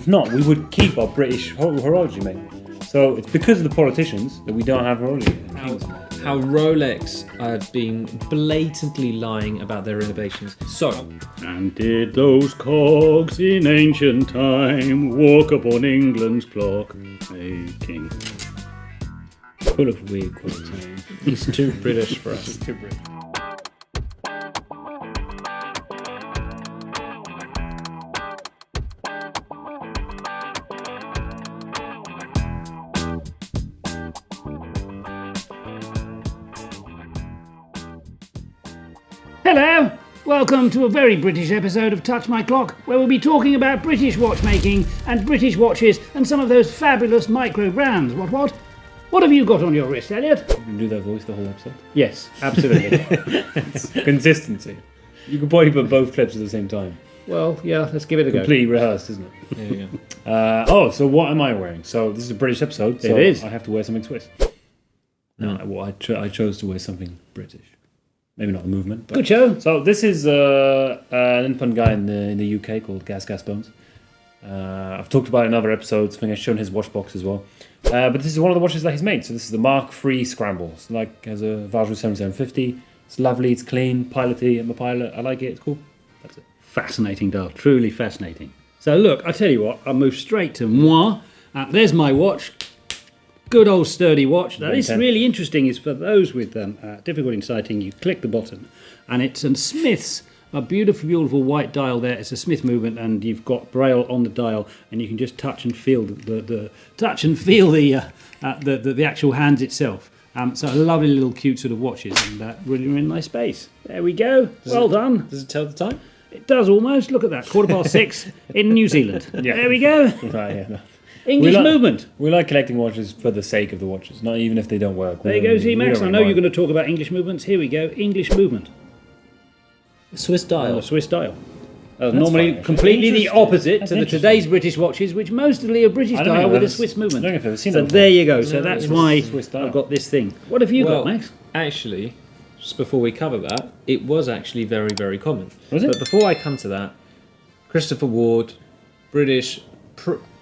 If not, we would keep our British horology, mate. So it's because of the politicians that we don't have horology. How Rolex have been blatantly lying about their innovations. So, and did those cogs in ancient time walk upon England's clock making? Full of weird quotes. it's too British for us. Too British. Hello! Welcome to a very British episode of Touch My Clock, where we'll be talking about British watchmaking and British watches and some of those fabulous micro brands. What? What have you got on your wrist, Elliot? You can do that voice the whole episode. Yes, absolutely. Consistency. You could probably put both clips at the same time. Well, yeah, let's give it a Completely rehearsed, isn't it? There you go. So what am I wearing? So this is a British episode, so It is. I have to wear something Swiss. No, I chose to wear something British. Maybe not the movement. But. Good show. So this is an independent guy in the UK called Gas Bones. I've talked about it in other episodes. I think I've shown his watch box as well. But this is one of the watches that he's made. So this is the Mark III Scramble. It's has a Valjoux 7750. It's lovely. It's clean. Piloty. I'm a pilot. I like it. It's cool. That's it. Fascinating, Dale. Truly fascinating. So look, I tell you what, I'll move straight to moi. There's my watch. Good old sturdy watch. Now, this is really interesting. Is for those with difficulty in sighting, you click the button, and it's a Smith's, a beautiful white dial there. It's a Smith movement, and you've got braille on the dial, and you can just touch and feel the actual hands itself. So a lovely little cute sort of watches, and really nice space. There we go. Done. Does it tell the time? It does almost. Look at that. 6:15 in New Zealand. Yeah. There we go. Right, yeah, no. English movement. We like collecting watches for the sake of the watches, not even if they don't work. There you go, Z-Max. I know you're going to talk about English movements. Here we go. English movement. Swiss dial. A Swiss dial. Normally fine. completely the opposite That's to the today's British watches, which mostly are British dial with a Swiss movement. I don't know if I've ever seen So that. there you go. So that's why Swiss dial. I've got this thing. What have you got, Max? Actually, just before we cover that, it was actually very, very common. Was it? But before I come to that, Christopher Ward, British,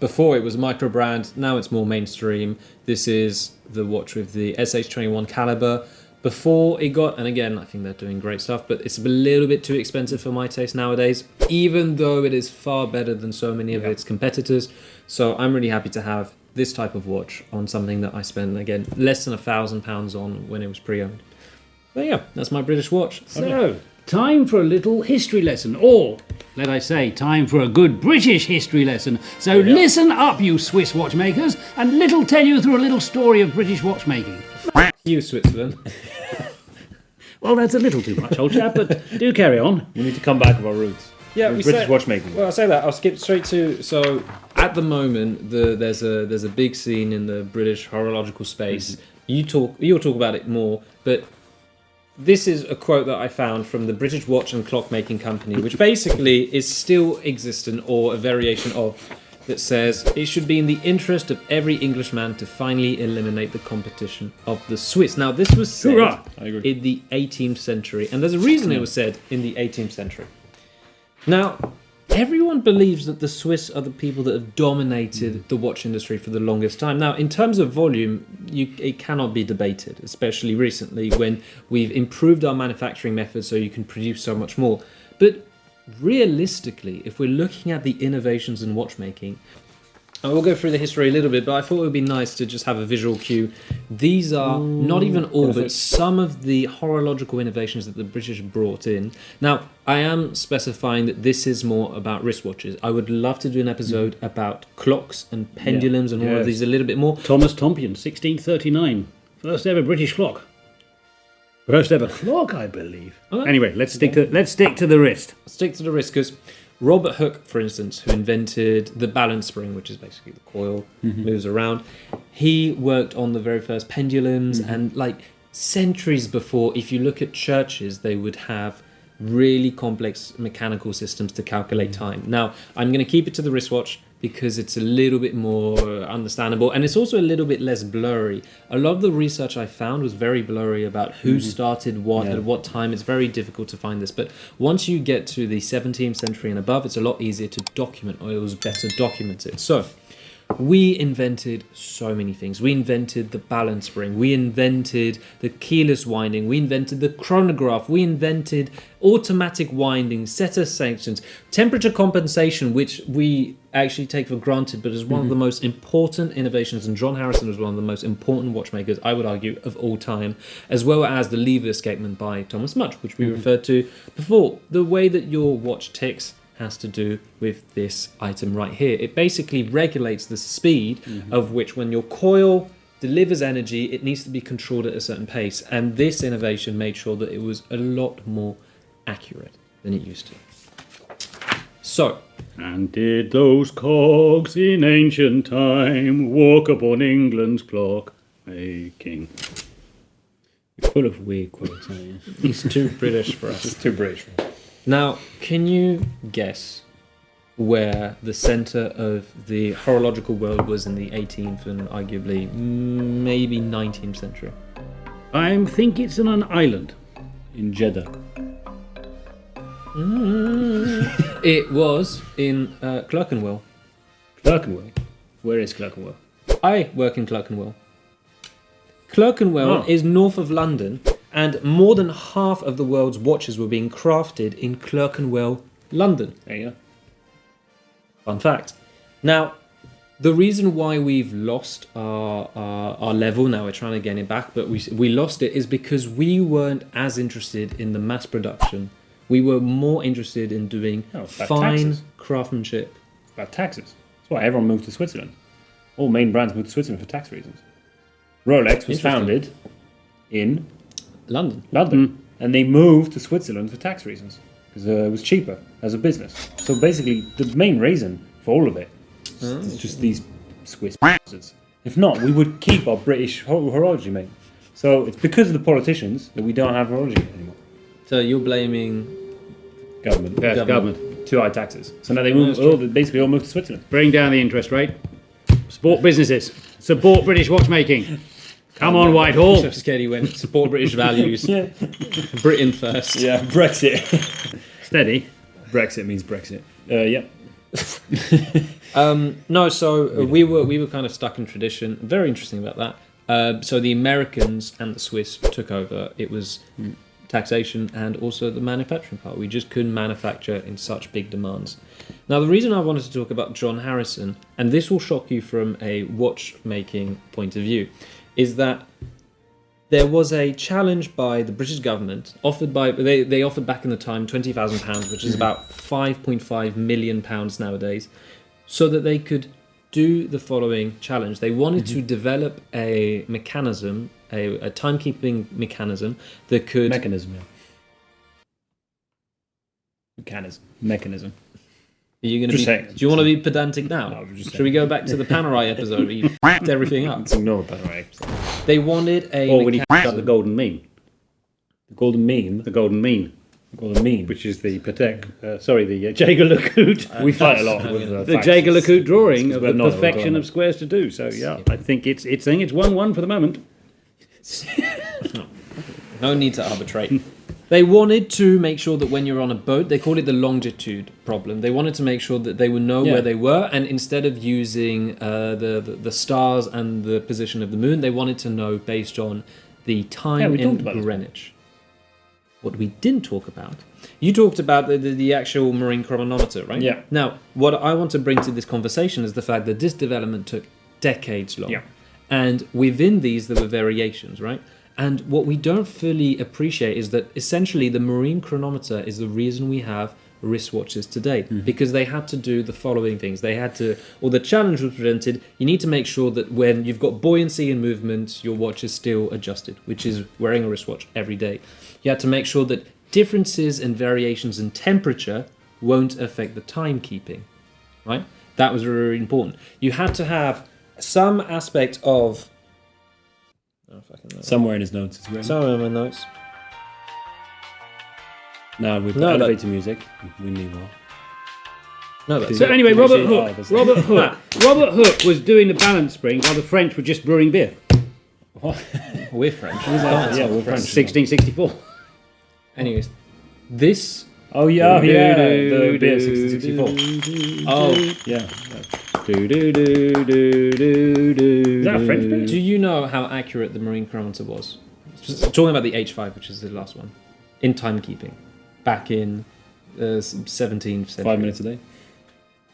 before it was a micro brand, now it's more mainstream. This is the watch with the SH21 caliber. Before it got, and again, I think they're doing great stuff, but it's a little bit too expensive for my taste nowadays, even though it is far better than so many of its competitors. So I'm really happy to have this type of watch on something that I spent, again, less than £1,000 on when it was pre-owned. But yeah, that's my British watch. So, time for a little history lesson, or, let I say, time for a good British history lesson. So listen up, you Swiss watchmakers, and Little'll tell you through a little story of British watchmaking. You, Switzerland. Well, that's a little too much, old chap, but do carry on. We need to come back with our roots. Yeah, with we British say- watchmaking. Well, I'll say that. I'll skip straight to. So, at the moment, there's a big scene in the British horological space. You'll talk about it more, but this is a quote that I found from the British Watch and Clockmaking Company, which basically is still existent, or a variation of, that says it should be in the interest of every Englishman to finally eliminate the competition of the Swiss. Now, this was said Hoorah! I agree. in the 18th century, and there's a reason it was said in the 18th century. Now, everyone believes that the Swiss are the people that have dominated the watch industry for the longest time. Now, in terms of volume, it cannot be debated, especially recently when we've improved our manufacturing methods so you can produce so much more. But realistically, if we're looking at the innovations in watchmaking, I will go through the history a little bit, but I thought it would be nice to just have a visual cue. These are not even all, but some of the horological innovations that the British brought in. Now, I am specifying that this is more about wristwatches. I would love to do an episode about clocks and pendulums and all of these a little bit more. Thomas Tompion, 1639. First ever British clock. First ever clock, I believe. Okay. Anyway, let's stick to the wrist. Stick to the wrist, because Robert Hooke, for instance, who invented the balance spring, which is basically the coil, moves around, he worked on the very first pendulums, and like centuries before, if you look at churches, they would have really complex mechanical systems to calculate time. Now, I'm going to keep it to the wristwatch because it's a little bit more understandable, and it's also a little bit less blurry. A lot of the research I found was very blurry about who started what at what time. It's very difficult to find this, but once you get to the 17th century and above, it's a lot easier to document, or it was better documented. So we invented so many things. We invented the balance spring. We invented the keyless winding. We invented the chronograph. We invented automatic winding, setter sanctions, temperature compensation, which we actually take for granted, but is one of the most important innovations. And John Harrison was one of the most important watchmakers, I would argue, of all time, as well as the lever escapement by Thomas Mudge, which we referred to before. The way that your watch ticks has to do with this item right here. It basically regulates the speed of which, when your coil delivers energy, it needs to be controlled at a certain pace. And this innovation made sure that it was a lot more accurate than it used to. So, And did those cogs in ancient time walk upon England's clock making? You're full of weird quotes, aren't you? he's too British for us. It's too British. Now, can you guess where the centre of the horological world was in the 18th and arguably maybe 19th century? I think it's on an island. In Jeddah. It was in Clerkenwell. Clerkenwell. Where is Clerkenwell? I work in Clerkenwell. Clerkenwell is north of London, and more than half of the world's watches were being crafted in Clerkenwell, London. There you go. Fun fact. Now, the reason why we've lost our level, now we're trying to gain it back, but we lost it, is because we weren't as interested in the mass production. We were more interested in doing it's about fine taxes. craftsmanship. It's about taxes. That's why everyone moved to Switzerland. All main brands moved to Switzerland for tax reasons. Rolex was founded in London. and they moved to Switzerland for tax reasons because it was cheaper as a business. So basically, the main reason for all of it is just these Swiss bastards. If not, we would keep our British horology, mate. So it's because of the politicians that we don't have horology anymore. So you're blaming Government. Yes, Government. government. Too high taxes. So now they move. Basically, all moved to Switzerland. Bring down the interest rate. Support businesses. Support British watchmaking. Come on, Whitehall. so scared he went support British values. Yeah. Britain first. Yeah. Brexit. Steady. Brexit means Brexit. Yeah. No, so we were kind of stuck in tradition. Very interesting about that. So the Americans and the Swiss took over. It was taxation and also the manufacturing part. We just couldn't manufacture in such big demands. Now, the reason I wanted to talk about John Harrison, and this will shock you from a watchmaking point of view, is that there was a challenge by the British government offered by they offered back in the time £20,000, which is about £5.5 million nowadays, so that they could do the following challenge. They wanted to develop a mechanism, a timekeeping mechanism that could Mechanism. Mechanism. Are you going to Just be? saying. Do you want to be pedantic now? No, I'm just Should we go back to the Panerai episode where you f***ed everything up? Let's ignore that, right? They wanted a Or when you up the golden mean. The golden mean. The golden mean. The golden mean. Which is the the Jaeger-LeCoultre. We fight a lot with The Jaeger-LeCoultre drawing Because of we're the not perfection drawing. of squares to do. So yeah, I think it's saying it's 1-1 for the moment. No need to arbitrate. They wanted to make sure that when you're on a boat, they called it the longitude problem. They wanted to make sure that they would know where they were, and instead of using the stars and the position of the moon, they wanted to know based on the time in Greenwich. What we didn't talk about, you talked about the actual marine chronometer, right? Yeah. Now, what I want to bring to this conversation is the fact that this development took decades long. Yeah. And within these, there were variations, right? And what we don't fully appreciate is that essentially the marine chronometer is the reason we have wristwatches today, because they had to do the following things. They had to, or the challenge was presented, you need to make sure that when you've got buoyancy in movement, your watch is still adjusted, which is wearing a wristwatch every day. You had to make sure that differences and variations in temperature won't affect the timekeeping, right? That was really important. You had to have some aspect of... Somewhere in his notes it's written. Somewhere in my notes. No, we put No, that- elevator music. We need more. No, that's So it. anyway, Robert Robert Hooke was doing the balance spring while the French were just brewing beer. We're French. Yeah, we're French. 1664. Anyways, this. Oh yeah, the beer 1664. Oh, Yeah. Is that a French beer? do you know how accurate the marine chronometer was? Talking about the H5, which is the last one, in timekeeping, back in 17th century. 5 minutes a day.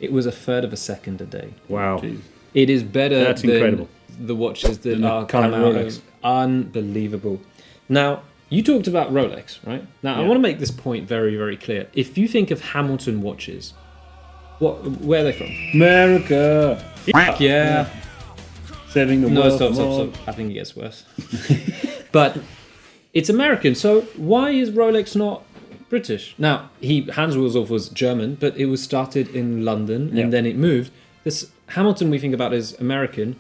It was a third of a second a day. Wow. Jeez. It is better That's than incredible. the watches that Than the are current come out Rolex. of- Unbelievable. Now, you talked about Rolex, right? Now, I Yeah. want to make this point very, very clear. If you think of Hamilton watches, where are they from? America. Yeah. Saving the No, world. stop. I think it gets worse. But it's American, so why is Rolex not British? Now, Hans Wilsdorf was German, but it was started in London and Yeah. then it moved. This Hamilton we think about as American.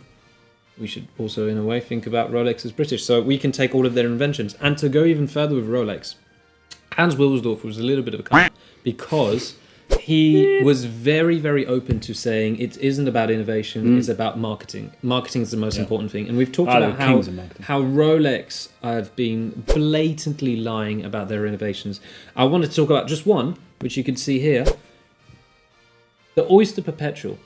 We should also, in a way, think about Rolex as British. So we can take all of their inventions. And to go even further with Rolex, Hans Wilsdorf was a little bit of a cunt because he was very, very open to saying it isn't about innovation, it's about marketing. Marketing is the most important thing. And we've talked Ah, the about kings of marketing. how Rolex have been blatantly lying about their innovations. I wanted to talk about just one, which you can see here. The Oyster Perpetual.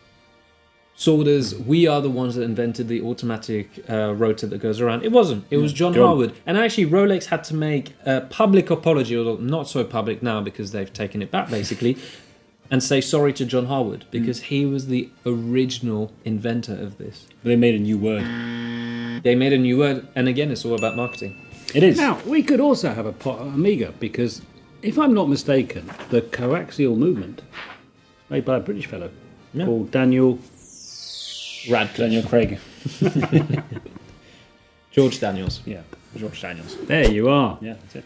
Sold as we are the ones that invented the automatic rotor that goes around. It wasn't. It was John Harwood. And actually, Rolex had to make a public apology, although not so public now because they've taken it back, basically, and say sorry to John Harwood because he was the original inventor of this. They made a new word. They made a new word, and again, it's all about marketing. It is. Now, we could also have a Amiga because, if I'm not mistaken, the coaxial movement made by a British fellow called Daniel Radcliffe. Daniel Craig. George Daniels. Yeah. George Daniels. There you are. Yeah, that's it.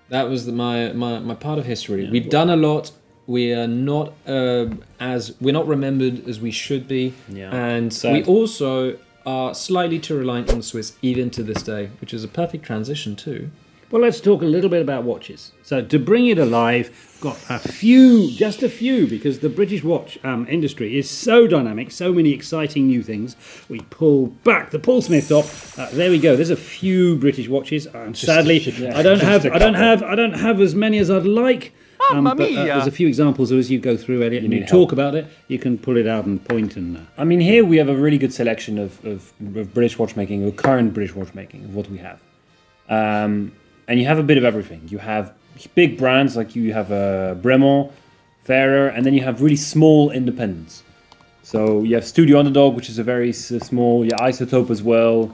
That was my part of history. We've done a lot. We are not we're not remembered as we should be, Yeah. and Sad. we also are slightly too reliant on the Swiss even to this day, which is a perfect transition too. Well, let's talk a little bit about watches. So, to bring it alive, got just a few, because the British watch industry is so dynamic, so many exciting new things. We pull back the Paul Smith top. There we go. There's a few British watches. Sadly, yeah, I don't just a have as many as I'd like. But there's a few examples. So as you go through, Elliot, and you need talk about it, you can pull it out and point and. I mean, here we have a really good selection of British watchmaking, or current British watchmaking, of what we have. And you have a bit of everything. You have big brands, like you have Bremont, Ferrer, and then you have really small independents. So you have Studio Underdog, which is a very small, Isotope as well,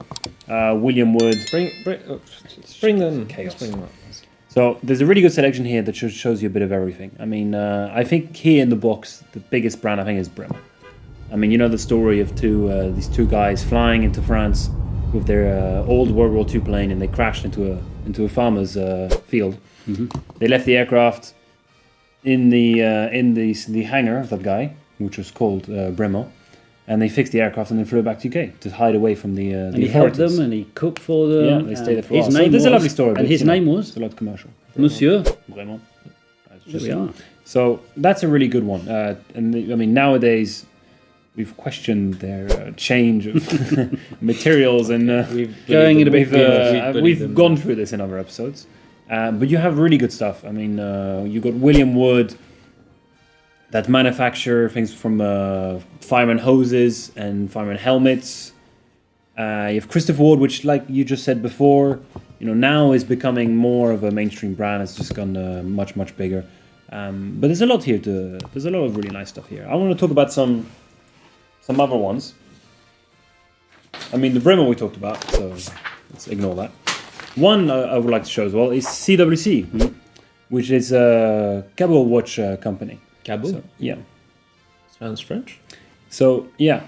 William Wood. Bring them. Chaos. Bring them up. So there's a really good selection here that shows you a bit of everything. I mean, I think here in the box, the biggest brand I think is Bremont. I mean, you know the story of these two guys flying into France with their old World War II plane, and they crashed into a farmer's field. Mm-hmm. They left the aircraft in the hangar of that guy, which was called Bremont, and they fixed the aircraft and then flew back to UK to hide away from the And he helped authorities. them and he cooked for them. Yeah, they stayed there for a his while. So name there's a was- lovely story. And but, his you know, name it's was a lot commercial. Monsieur. Bremont. There we are. So that's a really good one. I mean, nowadays we've questioned their change of materials, and Going in a bit we've gone through this in other episodes. But you have really good stuff. I mean, you got William Wood that manufacture things from fireman hoses and fireman helmets. You have Christopher Ward, which, like you just said before, now is becoming more of a mainstream brand. It's just gone much, much bigger. But there's a lot here. There's a lot of really nice stuff here. I want to talk about some other ones. I mean, the Bremont we talked about, so let's ignore that. One I would like to show as well is CWC, which is a cable watch company. Cabo? So, yeah. Sounds French. So, yeah.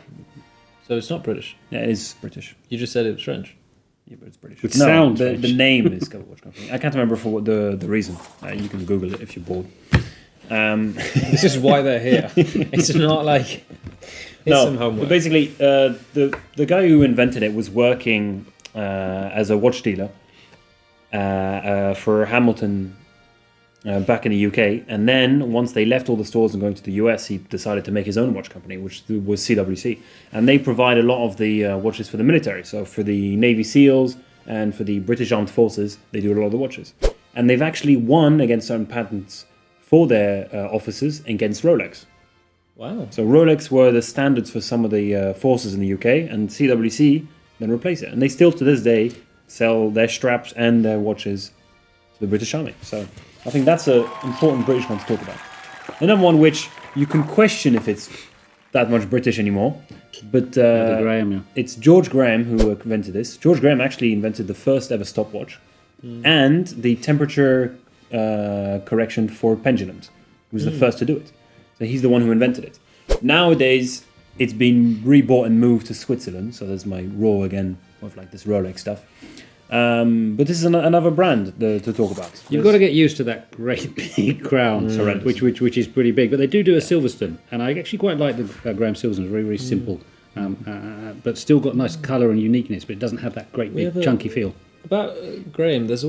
So it's not British. Yeah, it is British. You just said it was French. Yeah, but it's British. It sounds the French. name is Cable Watch Company. I can't remember for what the reason. You can Google it if you're bored. This is why they're here. It's not like it's some But homework. basically, the guy who invented it was working as a watch dealer for Hamilton back in the UK. And then once they left all the stores and going to the US, he decided to make his own watch company, which was CWC. And they provide a lot of the watches for the military. So for the Navy SEALs and for the British Armed Forces, they do a lot of the watches. And they've actually won against certain patents for their officers against Rolex. Wow. So Rolex were the standards for some of the forces in the UK, and CWC then replaced it. And they still, to this day, sell their straps and their watches to the British Army. So I think that's an important British one to talk about. Another one which you can question if it's that much British anymore, but The Graham, yeah. it's George Graham who invented this. George Graham actually invented the first ever stopwatch and the temperature correction for pendulums. He was the first to do it. So he's the one who invented it. Nowadays, it's been rebought and moved to Switzerland. So there's my raw again of like this Rolex stuff. But this is another brand to talk about. You've got to get used to that great big crown, horrendous. which is pretty big. But they do a Silverstone, and I actually quite like the Graham Silverstone. It's very, very simple, but still got nice colour and uniqueness. But it doesn't have that great big chunky feel. About Graham, there's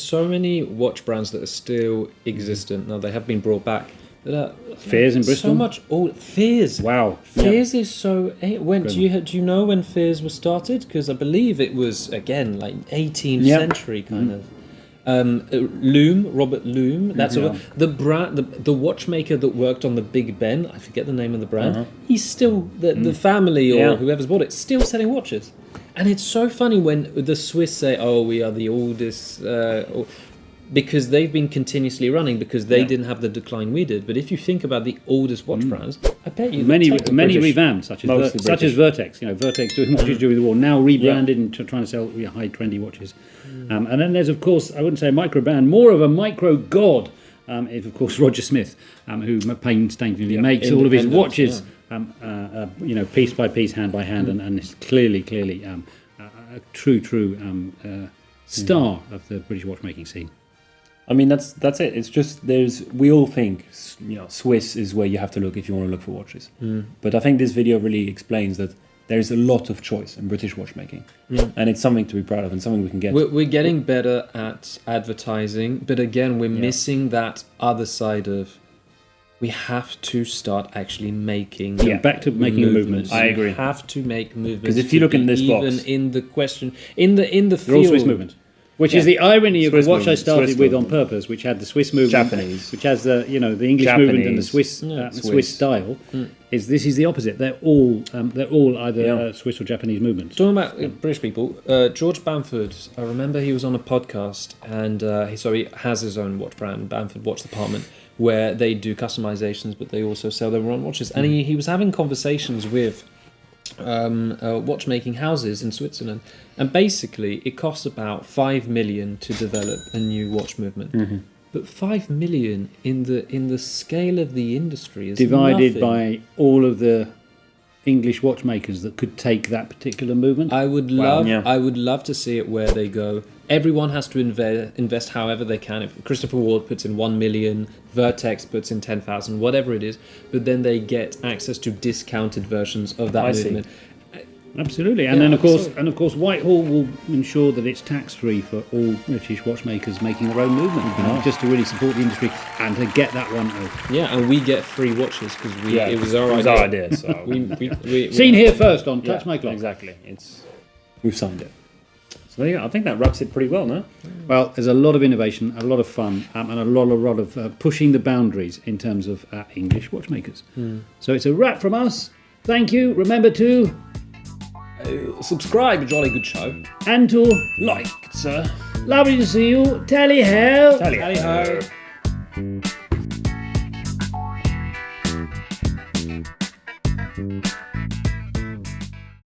so many watch brands that are still existent. Now they have been brought back. Fears in Bristol. So much old Fears. Wow. Fears is so. When do you know when Fears was started? Because I believe it was again like 18th century kind of. Loom, Robert Loom. That's the brand, the watchmaker that worked on the Big Ben. I forget the name of the brand. He's still the family or whoever's bought it still selling watches. And it's so funny when the Swiss say, "Oh, we are the oldest," because they've been continuously running because they didn't have the decline we did. But if you think about the oldest watch brands, I bet you many British. revamped, such as Vertex. Vertex doing watches during the war, now rebranded and trying to sell high trendy watches. And then there's, of course, I wouldn't say a micro brand, more of a micro god. Is of course Roger Smith, who painstakingly makes all of his watches, piece by piece, hand by hand, and it's clearly a true star of the British watchmaking scene. I mean, that's it. It's just we all think Swiss is where you have to look if you want to look for watches. But I think this video really explains that there is a lot of choice in British watchmaking, and it's something to be proud of and something we can get. We're getting better at advertising, but again, we're missing that other side of. We have to start actually making. Back to making movements. I agree. We have to make movements. Because if you look in this box, even in the question, in the they're field, all Swiss movements. Which is the irony of Swiss the watch movement, I started Swiss with movement. on purpose, which had the Swiss movement, Japanese. which has the the English Japanese. movement and the Swiss style. This is the opposite. They're all either Swiss or Japanese movements. Talking about British people, George Bamford. I remember he was on a podcast, and he has his own watch brand, Bamford Watch Department, where they do customizations, but they also sell their own watches. And he was having conversations with watchmaking houses in Switzerland, and basically it costs about 5 million to develop a new watch movement. But 5 million in the scale of the industry is divided nothing. by all of the English watchmakers that could take that particular movement. I would love to see it where they go. Everyone has to invest however they can. If Christopher Ward puts in 1 million, Vertex puts in 10,000, whatever it is, but then they get access to discounted versions of that movement. Absolutely, and then of course Whitehall will ensure that it's tax-free for all British watchmakers making their own movement, just to really support the industry and to get that one over. Yeah, and we get free watches because it was our idea. So we Seen here first on Touch My Clock. Exactly, we've signed it. So there you go. I think that wraps it pretty well, no? Well, there's a lot of innovation, a lot of fun, and a lot of pushing the boundaries in terms of English watchmakers. So it's a wrap from us. Thank you. Remember to subscribe, jolly good show. And to Like, sir. lovely to see you. Tally ho. Tally ho.